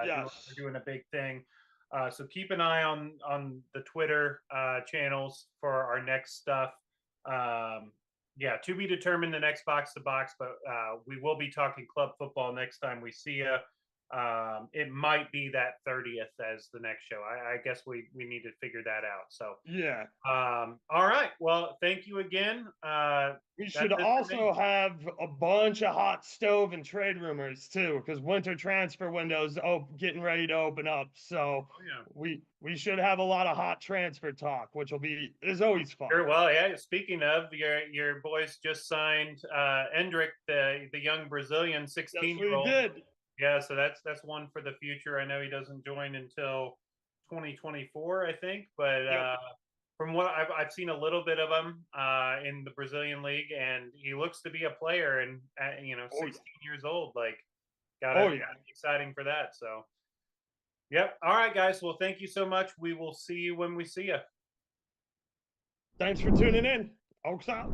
Yes. doing a big thing. So keep an eye on the Twitter channels for our next stuff. To be determined the next Box to Box, but we will be talking club football next time we see you. It might be that 30th as the next show. I guess we need to figure that out. So yeah. All right. Well, thank you again. We should also have a bunch of hot stove and trade rumors too, because winter transfer windows getting ready to open up. So we should have a lot of hot transfer talk, which is always fun. Sure. Well, yeah. Speaking of, your boys just signed Endrick, the young Brazilian 16-year-old. Yes, we did. Yeah, so that's one for the future. I know he doesn't join until 2024, I think, but from what I've seen a little bit of him in the Brazilian league, and he looks to be a player. And at, you know, Oh yeah. 16 years old, like gotta Oh be yeah. exciting for that. So, yep. All right, guys. Well, thank you so much. We will see you when we see you. Thanks for tuning in. Oaks out.